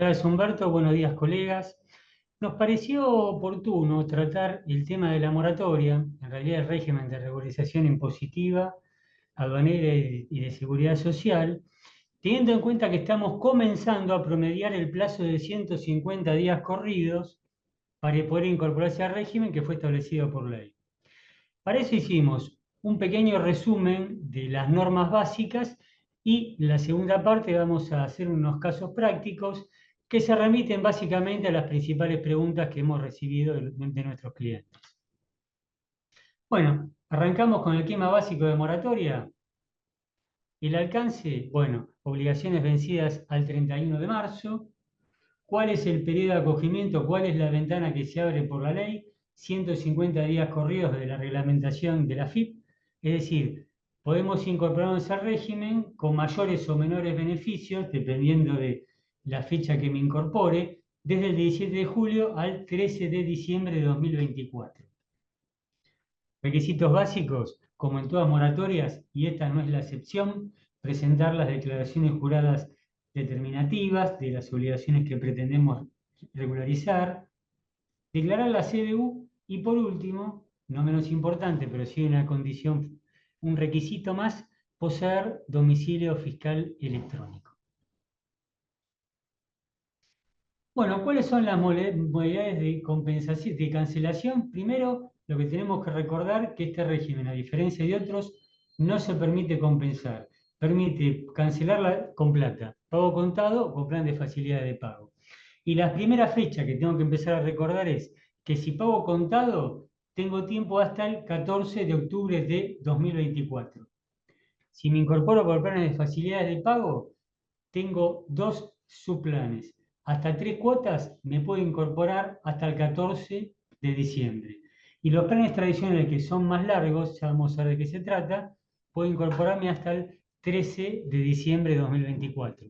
Gracias, Humberto. Buenos días, colegas. Nos pareció oportuno tratar el tema de la moratoria, en realidad el régimen de regularización impositiva, aduanera y de seguridad social, teniendo en cuenta que estamos comenzando a promediar el plazo de 150 días corridos para poder incorporarse al régimen que fue establecido por ley. Para eso hicimos un pequeño resumen de las normas básicas y la segunda parte vamos a hacer unos casos prácticos que se remiten básicamente a las principales preguntas que hemos recibido de nuestros clientes. Bueno, arrancamos con el esquema básico de moratoria. El alcance, bueno, obligaciones vencidas al 31 de marzo. ¿Cuál es el periodo de acogimiento? ¿Cuál es la ventana que se abre por la ley? 150 días corridos de la reglamentación de la FIP. Es decir, podemos incorporarnos al régimen con mayores o menores beneficios, dependiendo de la fecha que me incorpore, desde el 17 de julio al 13 de diciembre de 2024. Requisitos básicos, como en todas moratorias, y esta no es la excepción, presentar las declaraciones juradas determinativas de las obligaciones que pretendemos regularizar, declarar la CBU y por último, no menos importante, pero sí una condición, un requisito más, poseer domicilio fiscal electrónico. Bueno, ¿cuáles son las modalidades de compensación, de cancelación? Primero, lo que tenemos que recordar que este régimen, a diferencia de otros, no se permite compensar. Permite cancelarla con plata, pago contado o con plan de facilidad de pago. Y la primera fecha que tengo que empezar a recordar es que si pago contado, tengo tiempo hasta el 14 de octubre de 2024. Si me incorporo por planes de facilidades de pago, tengo dos subplanes. Hasta 3 cuotas me puedo incorporar hasta el 14 de diciembre. Y los planes tradicionales que son más largos, ya vamos a ver de qué se trata, puedo incorporarme hasta el 13 de diciembre de 2024.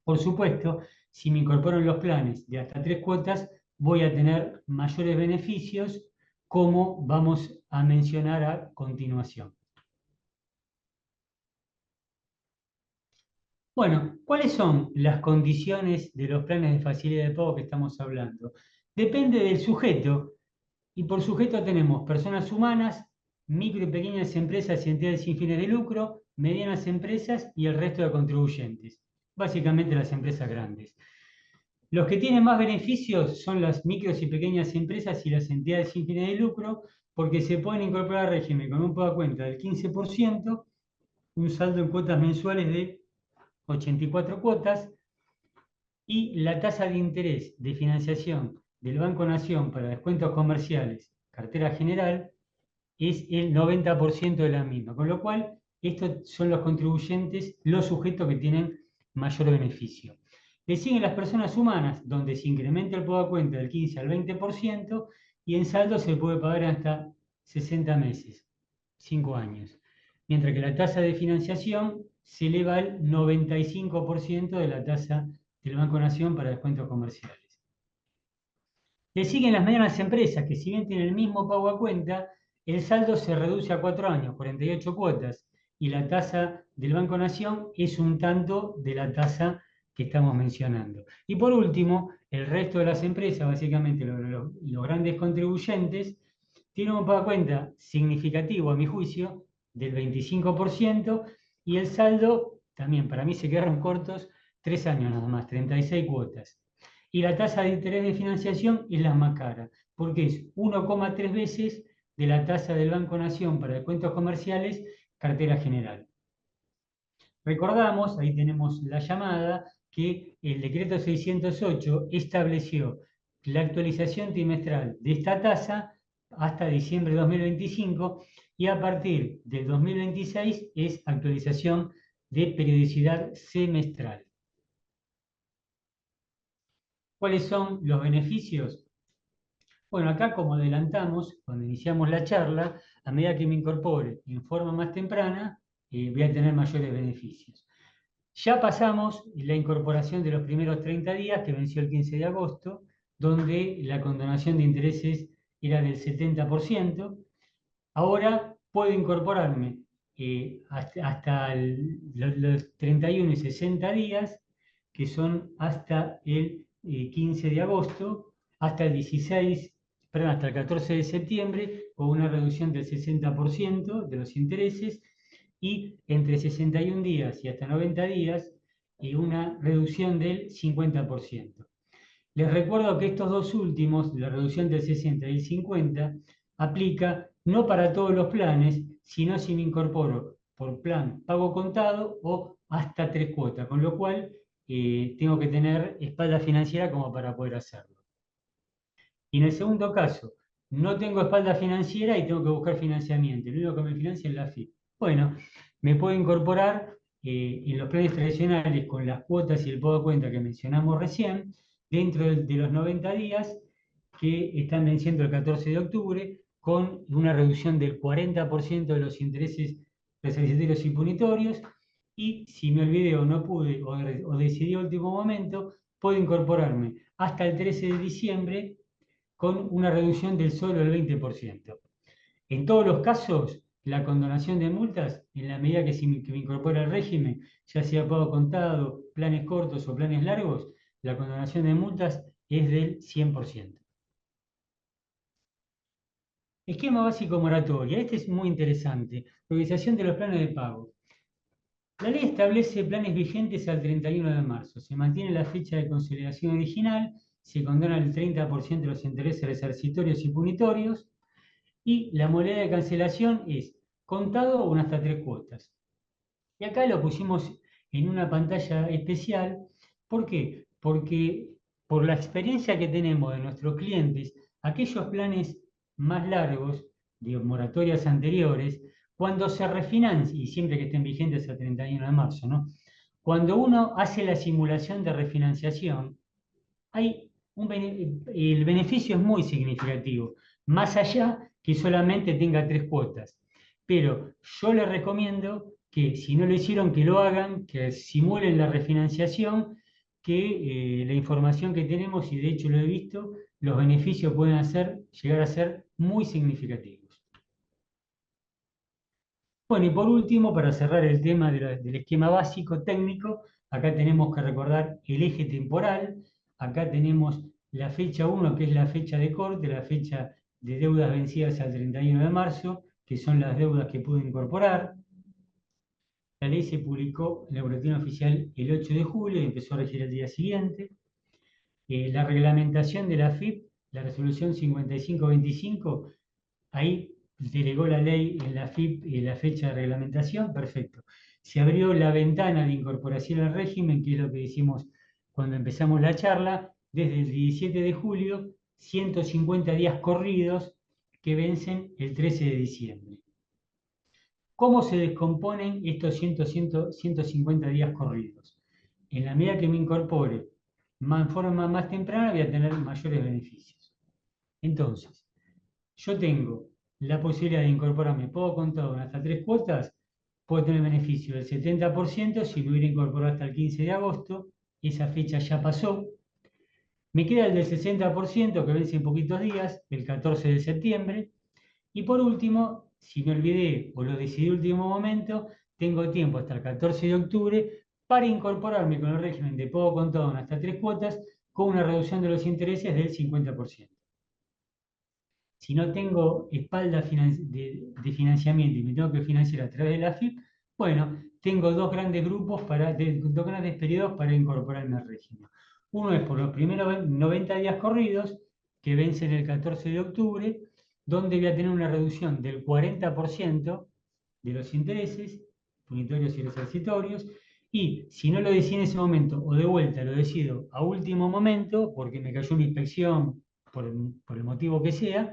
Por supuesto, si me incorporo en los planes de hasta 3 cuotas, voy a tener mayores beneficios, como vamos a mencionar a continuación. Bueno, ¿cuáles son las condiciones de los planes de facilidad de pago que estamos hablando? Depende del sujeto, y por sujeto tenemos personas humanas, micro y pequeñas empresas y entidades sin fines de lucro, medianas empresas y el resto de contribuyentes, básicamente las empresas grandes. Los que tienen más beneficios son las micros y pequeñas empresas y las entidades sin fines de lucro, porque se pueden incorporar al régimen con un pago a cuenta del 15%, un saldo en cuotas mensuales de 84 cuotas, y la tasa de interés de financiación del Banco Nación para descuentos comerciales, cartera general, es el 90% de la misma, con lo cual estos son los contribuyentes, los sujetos que tienen mayor beneficio. Le siguen las personas humanas, donde se incrementa el pago a cuenta del 15 al 20% y en saldo se puede pagar hasta 60 meses, 5 años. Mientras que la tasa de financiación se eleva al 95% de la tasa del Banco Nación para descuentos comerciales. Le siguen las medianas empresas, que si bien tienen el mismo pago a cuenta, el saldo se reduce a 4 años, 48 cuotas, y la tasa del Banco Nación es un tanto de la tasa que estamos mencionando. Y por último, el resto de las empresas, básicamente los grandes contribuyentes, tienen un pago a cuenta significativo, a mi juicio, del 25%, y el saldo, también para mí se quedaron cortos, 3 años nada más, 36 cuotas. Y la tasa de interés de financiación es la más cara, porque es 1,3 veces de la tasa del Banco Nación para descuentos comerciales, cartera general. Recordamos, ahí tenemos la llamada, que el decreto 608 estableció la actualización trimestral de esta tasa hasta diciembre de 2025 y a partir del 2026 es actualización de periodicidad semestral. ¿Cuáles son los beneficios? Bueno, acá como adelantamos, cuando iniciamos la charla, a medida que me incorpore en forma más temprana, voy a tener mayores beneficios. Ya pasamos la incorporación de los primeros 30 días, que venció el 15 de agosto, donde la condonación de intereses era del 70%. Ahora puedo incorporarme hasta los 31 y 60 días, que son hasta el 15 de agosto, hasta el 16, perdón, hasta el 14 de septiembre, con una reducción del 60% de los intereses, y entre 61 días y hasta 90 días, una reducción del 50%. Les recuerdo que estos dos últimos, la reducción del 60 y el 50, aplica no para todos los planes, sino si me incorporo por plan pago contado o hasta 3 cuotas, con lo cual tengo que tener espalda financiera como para poder hacerlo. Y en el segundo caso, no tengo espalda financiera y tengo que buscar financiamiento. Lo único que me financia es la AFIP. Bueno, me puedo incorporar en los planes tradicionales con las cuotas y el pago de cuenta que mencionamos recién, dentro de los 90 días que están venciendo el 14 de octubre, con una reducción del 40% de los intereses resarcitorios y punitorios. Y si me olvidé o no pude o decidí a último momento, puedo incorporarme hasta el 13 de diciembre con una reducción del solo del 20%. En todos los casos, la condonación de multas, en la medida que me incorpora al régimen, ya sea pago contado, planes cortos o planes largos, la condonación de multas es del 100%. Esquema básico moratoria. Este es muy interesante. Organización de los planes de pago. La ley establece planes vigentes al 31 de marzo. Se mantiene la fecha de consolidación original, se condona el 30% de los intereses resarcitorios y punitorios, y la modalidad de cancelación es contado o hasta 3 cuotas. Y acá lo pusimos en una pantalla especial. ¿Por qué? Porque por la experiencia que tenemos de nuestros clientes, aquellos planes más largos, de moratorias anteriores, cuando se refinancian, y siempre que estén vigentes hasta el 31 de marzo, ¿no? Cuando uno hace la simulación de refinanciación, el beneficio es muy significativo, más allá que solamente tenga 3 cuotas. Pero yo les recomiendo que si no lo hicieron, que lo hagan, que simulen la refinanciación, que la información que tenemos, y de hecho lo he visto, los beneficios pueden llegar a ser muy significativos. Bueno, y por último, para cerrar el tema del esquema básico técnico, acá tenemos que recordar el eje temporal. Acá tenemos la fecha 1, que es la fecha de corte, la fecha de deudas vencidas al 31 de marzo, que son las deudas que pude incorporar. La ley se publicó en el Boletín Oficial el 8 de julio y empezó a regir el día siguiente. La reglamentación de la AFIP, la resolución 5525, ahí delegó la ley en la AFIP la fecha de reglamentación, perfecto. Se abrió la ventana de incorporación al régimen, que es lo que decimos cuando empezamos la charla, desde el 17 de julio, 150 días corridos que vencen el 13 de diciembre. ¿Cómo se descomponen estos 150 días corridos? En la medida que me incorpore en forma más temprana, voy a tener mayores beneficios. Entonces, yo tengo la posibilidad de incorporarme, puedo contar hasta 3 cuotas, puedo tener beneficio del 70% si me hubiera incorporado hasta el 15 de agosto, esa fecha ya pasó. Me queda el del 60% que vence en poquitos días, el 14 de septiembre. Y por último, si me olvidé o lo decidí en último momento, tengo tiempo hasta el 14 de octubre para incorporarme con el régimen de pago contado hasta 3 cuotas con una reducción de los intereses del 50%. Si no tengo espalda de financiamiento y me tengo que financiar a través de la AFIP, bueno, tengo dos grandes dos grandes periodos para incorporarme al régimen. Uno es por los primeros 90 días corridos, que vencen el 14 de octubre, donde voy a tener una reducción del 40% de los intereses, punitorios y resarcitorios, y si no lo decidí en ese momento, o de vuelta lo decido a último momento, porque me cayó una inspección, por el motivo que sea,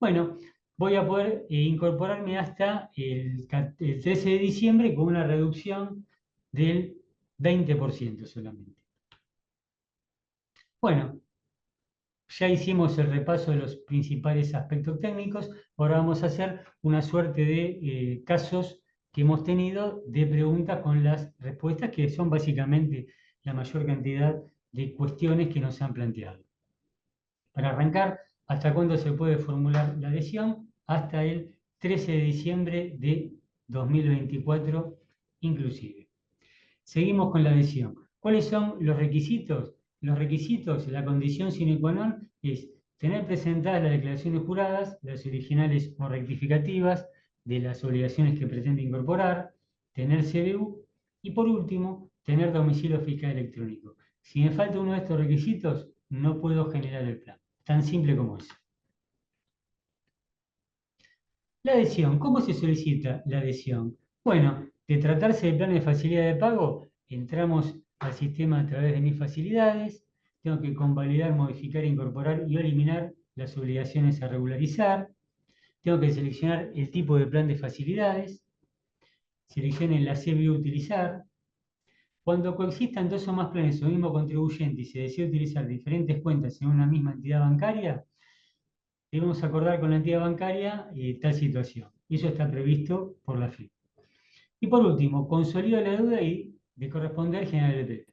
bueno, voy a poder incorporarme hasta el 13 de diciembre con una reducción del 20% solamente. Bueno, ya hicimos el repaso de los principales aspectos técnicos. Ahora vamos a hacer una suerte de casos que hemos tenido de preguntas con las respuestas, que son básicamente la mayor cantidad de cuestiones que nos han planteado. Para arrancar, ¿hasta cuándo se puede formular la adhesión? Hasta el 13 de diciembre de 2024 inclusive. Seguimos con la adhesión. ¿Cuáles son los requisitos? Los requisitos, la condición sine qua non es tener presentadas las declaraciones juradas, las originales o rectificativas de las obligaciones que pretende incorporar, tener CBU y por último, tener domicilio fiscal electrónico. Si me falta uno de estos requisitos, no puedo generar el plan. Tan simple como eso. La adhesión, ¿cómo se solicita la adhesión? Bueno, de tratarse de planes de facilidad de pago, entramos al sistema a través de mis facilidades, tengo que convalidar, modificar, incorporar y eliminar las obligaciones a regularizar, tengo que seleccionar el tipo de plan de facilidades, seleccionen la CBU utilizar. Cuando coexistan dos o más planes o mismo contribuyente y se desea utilizar diferentes cuentas en una misma entidad bancaria, debemos acordar con la entidad bancaria tal situación. Y eso está previsto por la FIP. Y por último, consolido la deuda y de corresponder generar el PP.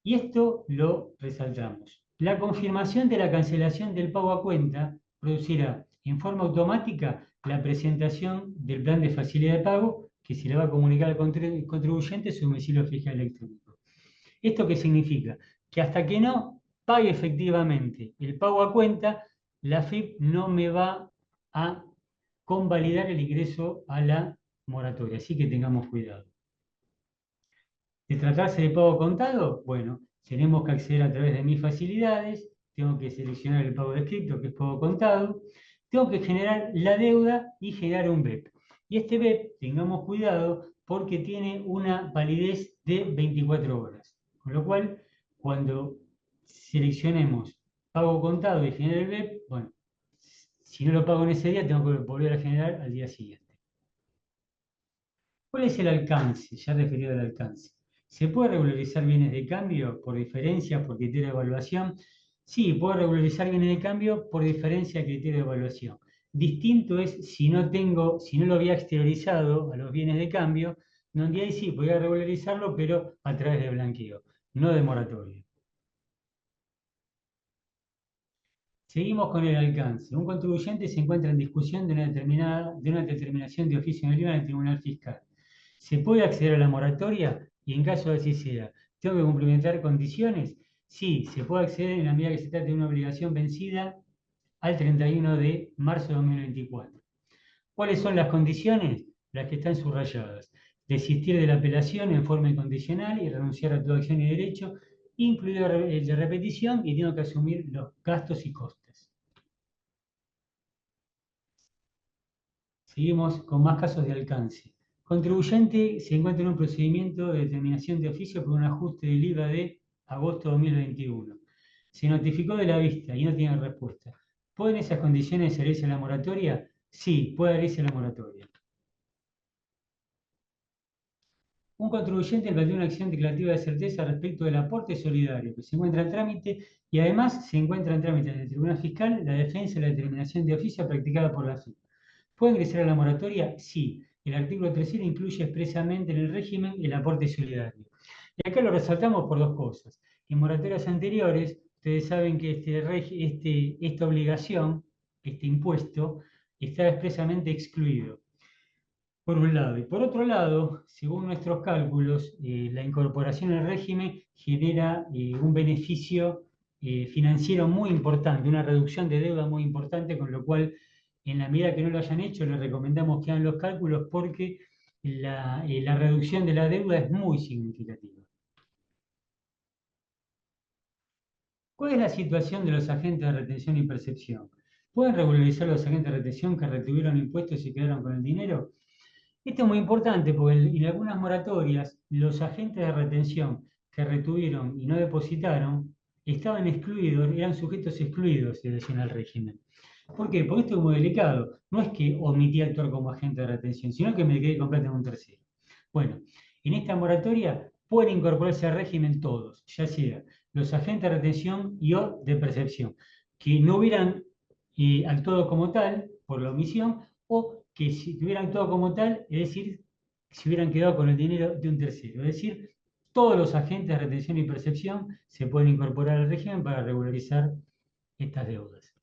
Y esto lo resaltamos. La confirmación de la cancelación del pago a cuenta producirá en forma automática la presentación del plan de facilidad de pago que se le va a comunicar al contribuyente su domicilio fiscal electrónico. ¿Esto qué significa? Que hasta que no pague efectivamente el pago a cuenta, la FIP no me va a convalidar el ingreso a la moratoria. Así que tengamos cuidado. De tratarse de pago contado, bueno, tenemos que acceder a través de mis facilidades, tengo que seleccionar el pago descrito, que es pago contado, tengo que generar la deuda y generar un BEP. Y este BEP, tengamos cuidado, porque tiene una validez de 24 horas. Con lo cual, cuando seleccionemos pago contado y generar el BEP, bueno, si no lo pago en ese día, tengo que volver a generar al día siguiente. ¿Cuál es el alcance? Ya referido al alcance. ¿Se puede regularizar bienes de cambio por diferencia, por criterio de evaluación? Sí, puedo regularizar bienes de cambio por diferencia de criterio de evaluación. Distinto es si no lo había exteriorizado a los bienes de cambio, donde ahí sí podía regularizarlo, pero a través de blanqueo, no de moratoria. Seguimos con el alcance. Un contribuyente se encuentra en discusión de una determinación de oficio en el IVA en el Tribunal Fiscal. ¿Se puede acceder a la moratoria? Y en caso de así sea, ¿tengo que cumplimentar condiciones? Sí, se puede acceder en la medida que se trate de una obligación vencida al 31 de marzo de 2024. ¿Cuáles son las condiciones? Las que están subrayadas. Desistir de la apelación en forma incondicional y renunciar a toda acción y derecho, incluido el de repetición, y tengo que asumir los gastos y costes. Seguimos con más casos de alcance. Contribuyente se encuentra en un procedimiento de determinación de oficio por un ajuste del IVA de agosto de 2021. Se notificó de la vista y no tiene respuesta. ¿Pueden esas condiciones adherirse a la moratoria? Sí, puede adherirse a la moratoria. Un contribuyente plantea una acción declarativa de certeza respecto del aporte solidario que se encuentra en trámite y además se encuentra en trámite en el Tribunal Fiscal la defensa de la determinación de oficio practicada por la FIP. ¿Puede ingresar a la moratoria? Sí. El artículo 3 incluye expresamente en el régimen el aporte solidario. Y acá lo resaltamos por dos cosas. En moratorias anteriores, ustedes saben que esta obligación, este impuesto, está expresamente excluido, por un lado. Y por otro lado, según nuestros cálculos, la incorporación al régimen genera un beneficio financiero muy importante, una reducción de deuda muy importante, con lo cual, en la medida que no lo hayan hecho, les recomendamos que hagan los cálculos porque la reducción de la deuda es muy significativa. ¿Cuál es la situación de los agentes de retención y percepción? ¿Pueden regularizar los agentes de retención que retuvieron impuestos y se quedaron con el dinero? Esto es muy importante porque en algunas moratorias los agentes de retención que retuvieron y no depositaron estaban excluidos, eran sujetos excluidos, se decía en el régimen. ¿Por qué? Porque esto es muy delicado. No es que omití actuar como agente de retención, sino que me quedé completamente en un tercero. Bueno, en esta moratoria pueden incorporarse al régimen todos, ya sea los agentes de retención y o de percepción, que no hubieran actuado como tal por la omisión o que si hubieran actuado como tal, es decir, si hubieran quedado con el dinero de un tercero. Es decir, todos los agentes de retención y percepción se pueden incorporar al régimen para regularizar estas deudas.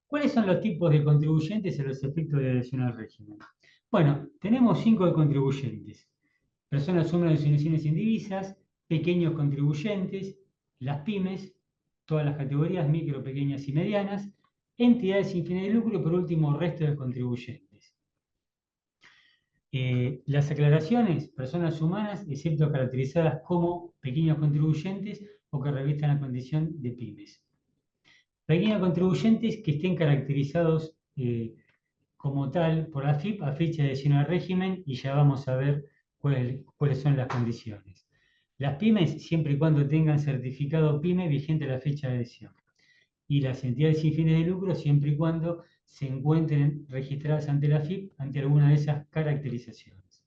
¿Cuáles son los tipos de contribuyentes a los efectos de adhesión al régimen? Bueno, tenemos 5 contribuyentes. Personas humanas de organizaciones indivisas, pequeños contribuyentes, las pymes, todas las categorías micro, pequeñas y medianas, entidades sin fines de lucro y por último, resto de contribuyentes. Las aclaraciones, personas humanas, excepto caracterizadas como pequeños contribuyentes o que revistan la condición de pymes. Pequeños contribuyentes que estén caracterizados como tal por la AFIP a fecha de adhesión al régimen y ya vamos a ver cuáles son las condiciones. Las pymes siempre y cuando tengan certificado PYME vigente a la fecha de adhesión. Y las entidades sin fines de lucro siempre y cuando se encuentren registradas ante la AFIP ante alguna de esas caracterizaciones.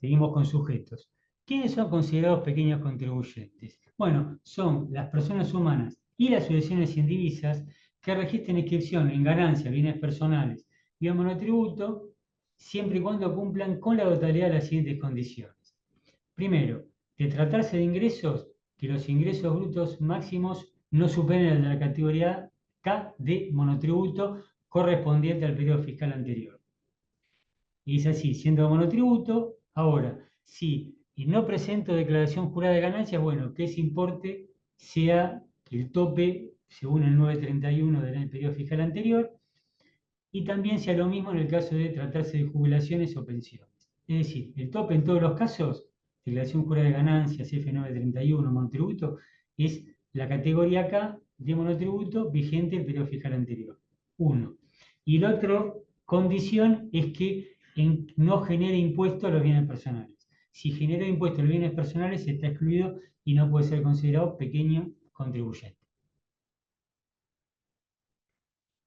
Seguimos con sujetos. ¿Quiénes son considerados pequeños contribuyentes? Bueno, son las personas humanas y las asociaciones indivisas que registren inscripción en ganancias, bienes personales y en monotributo, siempre y cuando cumplan con la totalidad de las siguientes condiciones. Primero, de tratarse de ingresos, que los ingresos brutos máximos no superen el de la categoría K de monotributo correspondiente al periodo fiscal anterior. Y es así, siendo monotributo, ahora, si no presento declaración jurada de ganancias, bueno, que ese importe sea el tope según el 931 del periodo fiscal anterior, y también sea lo mismo en el caso de tratarse de jubilaciones o pensiones. Es decir, el tope en todos los casos, declaración jurada de ganancias, F931, monotributo, es la categoría K de monotributo vigente el periodo fiscal anterior. Uno. Y la otra condición es que no genere impuestos a los bienes personales. Si genera impuestos a los bienes personales, está excluido y no puede ser considerado pequeño contribuyente.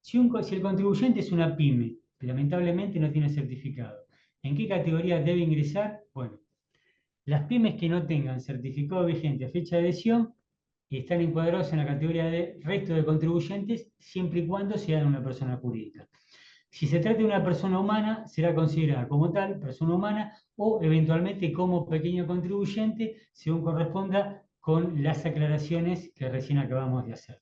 Si el contribuyente es una pyme, lamentablemente no tiene certificado, ¿en qué categoría debe ingresar? Bueno, las pymes que no tengan certificado vigente a fecha de adhesión están encuadrados en la categoría de resto de contribuyentes siempre y cuando sean una persona jurídica. Si se trata de una persona humana, será considerada como tal, persona humana, o eventualmente como pequeño contribuyente, según corresponda con las aclaraciones que recién acabamos de hacer.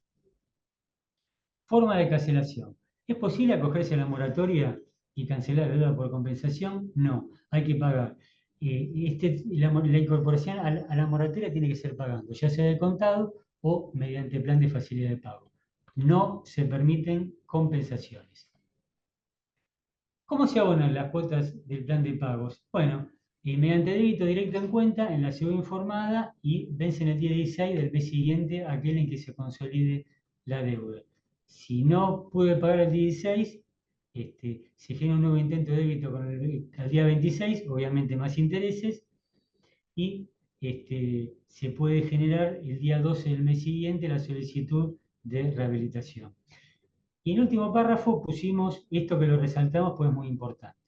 Forma de cancelación. ¿Es posible acogerse a la moratoria y cancelar la deuda por compensación? No, hay que pagar. La incorporación a la moratoria tiene que ser pagando, ya sea de contado o mediante plan de facilidad de pago. No se permiten compensaciones. ¿Cómo se abonan las cuotas del plan de pagos? Bueno, mediante débito directo en cuenta en la CBU informada y vencen el día 16 del mes siguiente aquel en que se consolide la deuda. Si no puede pagar el 16, se genera un nuevo intento de débito al día 26, obviamente más intereses, y se puede generar el día 12 del mes siguiente la solicitud de rehabilitación. Y en el último párrafo pusimos esto que lo resaltamos porque es muy importante.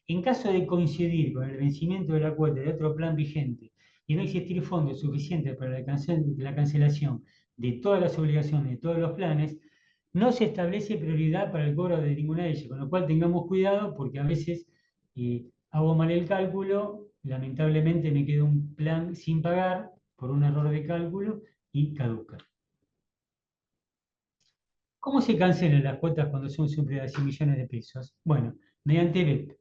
En caso de coincidir con el vencimiento de la cuota de otro plan vigente y no existir fondos suficientes para la cancelación de todas las obligaciones de todos los planes, no se establece prioridad para el cobro de ninguna de ellas, con lo cual tengamos cuidado porque a veces hago mal el cálculo, lamentablemente me queda un plan sin pagar por un error de cálculo y caduca. ¿Cómo se cancelan las cuotas cuando son superiores a 100 millones de pesos? Bueno, mediante BEP.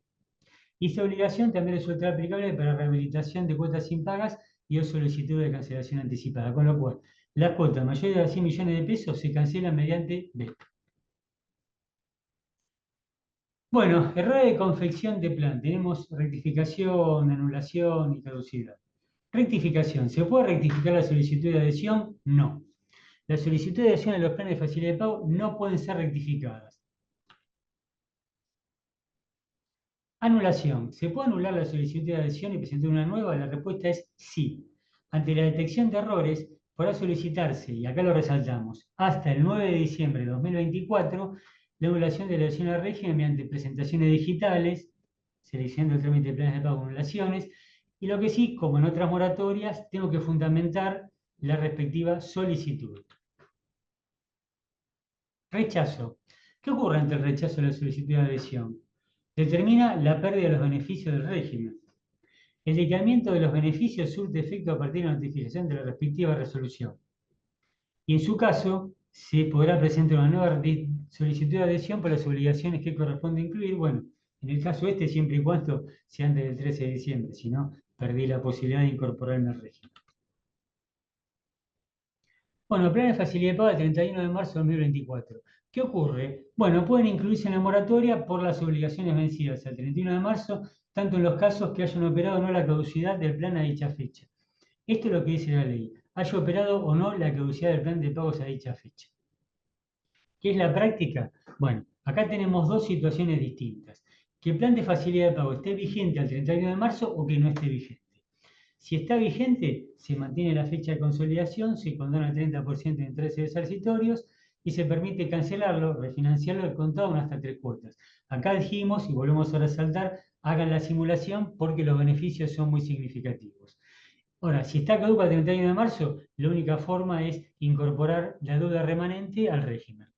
Y esta obligación también resulta aplicable para rehabilitación de cuotas impagas y o solicitud de cancelación anticipada, con lo cual las cuotas mayores a 100 millones de pesos se cancelan mediante BEP. Bueno, error de confección de plan. Tenemos rectificación, anulación y caducidad. Rectificación. ¿Se puede rectificar la solicitud de adhesión? No. Las solicitudes de adhesión a los planes de facilidad de pago no pueden ser rectificadas. Anulación. ¿Se puede anular la solicitud de adhesión y presentar una nueva? La respuesta es sí. Ante la detección de errores, podrá solicitarse, y acá lo resaltamos, hasta el 9 de diciembre de 2024, la anulación de la adhesión al régimen mediante presentaciones digitales, seleccionando el trámite de planes de pago con anulaciones, y lo que sí, como en otras moratorias, tengo que fundamentar la respectiva solicitud. Rechazo. ¿Qué ocurre ante el rechazo de la solicitud de adhesión? Determina la pérdida de los beneficios del régimen. El declaramiento de los beneficios surte efecto a partir de la notificación de la respectiva resolución. Y en su caso, se podrá presentar una nueva solicitud de adhesión por las obligaciones que corresponde incluir. Bueno, en el caso este, siempre y cuando sea antes del 13 de diciembre, si no, perdí la posibilidad de incorporarme al régimen. Bueno, plan de facilidad de pago el 31 de marzo de 2024. ¿Qué ocurre? Bueno, pueden incluirse en la moratoria por las obligaciones vencidas al 31 de marzo, tanto en los casos que hayan operado o no la caducidad del plan a dicha fecha. Esto es lo que dice la ley. Haya operado o no la caducidad del plan de pagos a dicha fecha. ¿Qué es la práctica? Bueno, acá tenemos dos situaciones distintas. Que el plan de facilidad de pago esté vigente al 31 de marzo o que no esté vigente. Si está vigente, se mantiene la fecha de consolidación, se condona el 30% en 13 ejercitorios y se permite cancelarlo, refinanciarlo al contado en hasta 3 cuotas. Acá dijimos, y volvemos a resaltar, hagan la simulación porque los beneficios son muy significativos. Ahora, si está caduca el 31 de marzo, la única forma es incorporar la deuda remanente al régimen.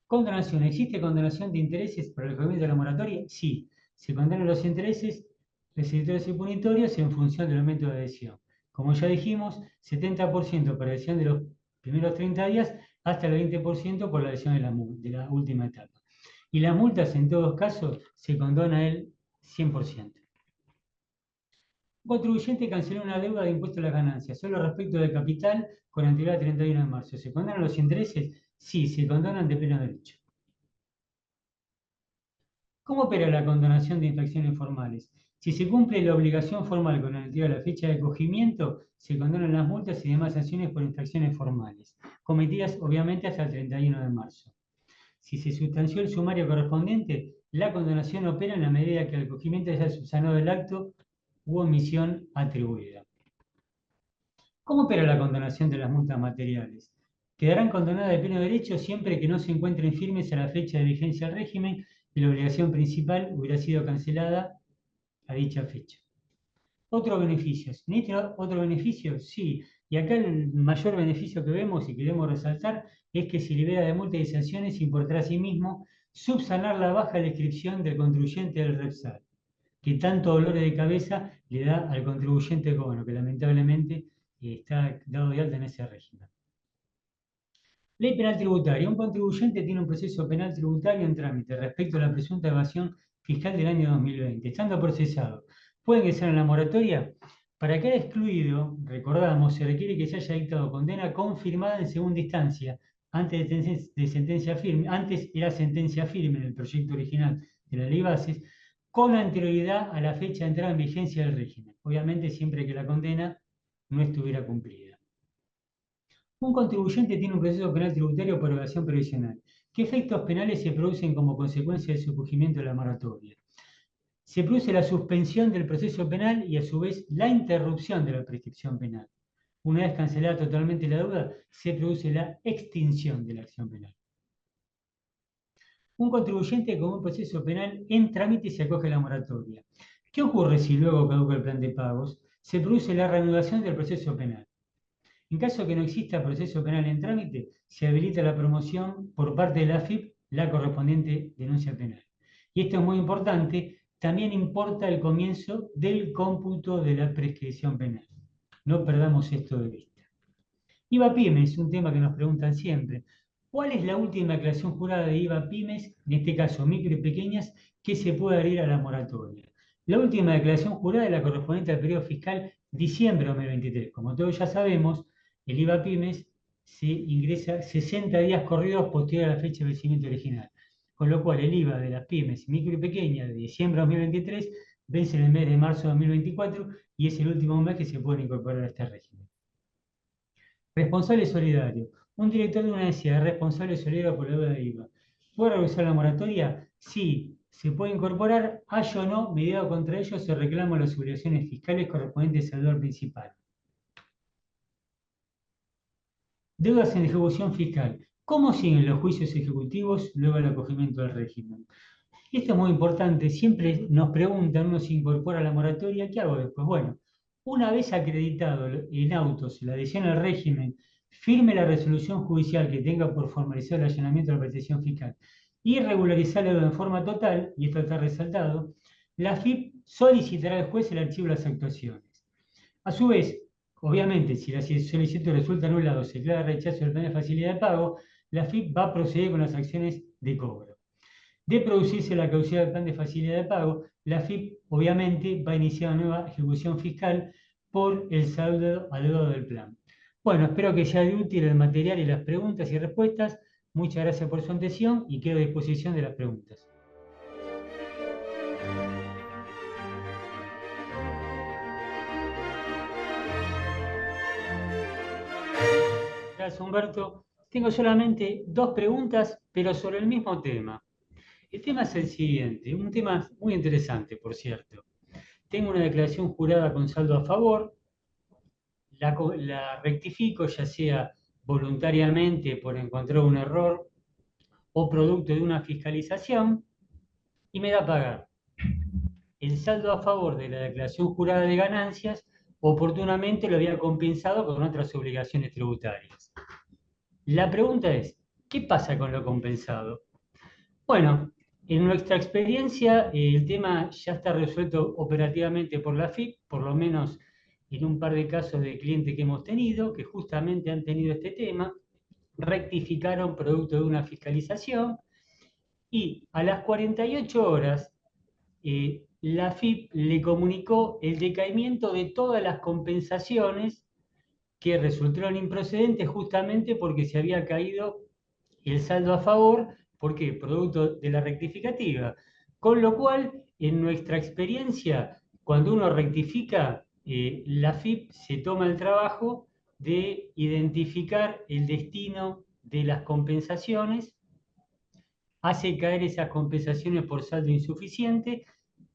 Condonación. ¿Existe condonación de intereses para el cumplimiento de la moratoria? Sí. Se condonan los intereses restituidos y punitorios en función del aumento de adhesión. Como ya dijimos, 70% para adhesión de los primeros 30 días hasta el 20% por la adhesión de la última etapa. Y las multas, en todos casos, se condona el 100%. Un contribuyente canceló una deuda de impuesto a las ganancias, solo respecto de capital con anterioridad al 31 de marzo. ¿Se condonan los intereses? Sí, se condonan de pleno derecho. ¿Cómo opera la condonación de infracciones formales? Si se cumple la obligación formal con relativa a la fecha de acogimiento, se condonan las multas y demás sanciones por infracciones formales, cometidas obviamente hasta el 31 de marzo. Si se sustanció el sumario correspondiente, la condonación opera en la medida que el acogimiento haya subsanado el acto u omisión atribuida. ¿Cómo opera la condonación de las multas materiales? Quedarán condonadas de pleno derecho siempre que no se encuentren firmes a la fecha de vigencia del régimen y la obligación principal hubiera sido cancelada a dicha fecha. Otros beneficios. ¿Necesita otro beneficio? Sí. Y acá el mayor beneficio que vemos y queremos resaltar es que se libera de multas y sanciones sin por asimismo subsanar la baja descripción del contribuyente del REPSAL, que tanto dolores de cabeza le da al contribuyente bueno, que lamentablemente está dado de alta en ese régimen. Ley penal tributaria. Un contribuyente tiene un proceso penal tributario en trámite respecto a la presunta evasión fiscal del año 2020. Estando procesado, ¿puede ingresar en la moratoria? Para quedar excluido, recordamos, se requiere que se haya dictado condena confirmada en segunda instancia, antes de sentencia firme, antes era sentencia firme en el proyecto original de la ley bases, con anterioridad a la fecha de entrada en vigencia del régimen. Obviamente siempre que la condena no estuviera cumplida. Un contribuyente tiene un proceso penal tributario por evasión previsional. ¿Qué efectos penales se producen como consecuencia del surgimiento de la moratoria? Se produce la suspensión del proceso penal y a su vez la interrupción de la prescripción penal. Una vez cancelada totalmente la deuda, se produce la extinción de la acción penal. Un contribuyente con un proceso penal en trámite se acoge a la moratoria. ¿Qué ocurre si luego caduca el plan de pagos? Se produce la reanudación del proceso penal. En caso que no exista proceso penal en trámite, se habilita la promoción por parte de la AFIP, la correspondiente denuncia penal. Y esto es muy importante, también importa el comienzo del cómputo de la prescripción penal. No perdamos esto de vista. IVA Pymes, un tema que nos preguntan siempre. ¿Cuál es la última declaración jurada de IVA Pymes, en este caso micro y pequeñas, que se puede adherir a la moratoria? La última declaración jurada es la correspondiente al periodo fiscal diciembre de 2023. Como todos ya sabemos, el IVA Pymes se ingresa 60 días corridos posterior a la fecha de vencimiento original. Con lo cual el IVA de las pymes micro y pequeñas de diciembre de 2023 vence en el mes de marzo de 2024 y es el último mes que se puede incorporar a este régimen. Responsable solidario. Un director de una entidad es responsable solidario por la deuda de IVA. ¿Puede revisar la moratoria? Sí. Se puede incorporar, haya o no, mediado contra ellos se reclaman las obligaciones fiscales correspondientes al deudor principal. Deudas en ejecución fiscal. ¿Cómo siguen los juicios ejecutivos luego del acogimiento del régimen? Esto es muy importante. Siempre nos preguntan, uno se incorpora a la moratoria, ¿qué hago después? Bueno, una vez acreditado en autos la adhesión al régimen, firme la resolución judicial que tenga por formalizar el allanamiento de la prestación fiscal y regularizar la deuda en forma total, y esto está resaltado, la FIP solicitará al juez el archivo de las actuaciones. A su vez, Obviamente, si la solicitud resulta anulada o se declara rechazo del plan de facilidad de pago, la AFIP va a proceder con las acciones de cobro. De producirse la caducidad del plan de facilidad de pago, la AFIP obviamente va a iniciar una nueva ejecución fiscal por el saldo adeudado del plan. Bueno, espero que sea de útil el material y las preguntas y respuestas. Muchas gracias por su atención y quedo a disposición de las preguntas. Gracias, Humberto. Tengo solamente dos preguntas, pero sobre el mismo tema. El tema es el siguiente, un tema muy interesante, por cierto. Tengo una declaración jurada con saldo a favor, la rectifico, ya sea voluntariamente por encontrar un error o producto de una fiscalización, y me da a pagar. El saldo a favor de la declaración jurada de ganancias oportunamente lo había compensado con otras obligaciones tributarias. La pregunta es, ¿qué pasa con lo compensado? Bueno, en nuestra experiencia el tema ya está resuelto operativamente por la AFIP, por lo menos en un par de casos de clientes que hemos tenido, que justamente han tenido este tema, rectificaron producto de una fiscalización y a las 48 horas la AFIP le comunicó el decaimiento de todas las compensaciones que resultaron improcedentes justamente porque se había caído el saldo a favor, porque producto de la rectificativa. Con lo cual, en nuestra experiencia, cuando uno rectifica, la FIP se toma el trabajo de identificar el destino de las compensaciones, hace caer esas compensaciones por saldo insuficiente,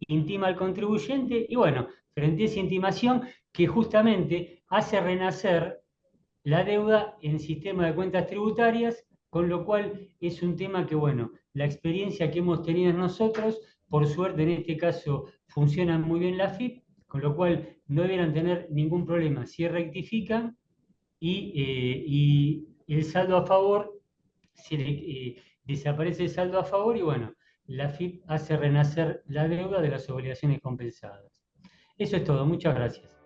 intima al contribuyente y bueno, frente a esa intimación que justamente hace renacer la deuda en sistema de cuentas tributarias, con lo cual es un tema que, bueno, la experiencia que hemos tenido nosotros, por suerte en este caso funciona muy bien la FIP, con lo cual no deberán tener ningún problema si rectifican y el saldo a favor, desaparece el saldo a favor y bueno, la FIP hace renacer la deuda de las obligaciones compensadas. Eso es todo, muchas gracias.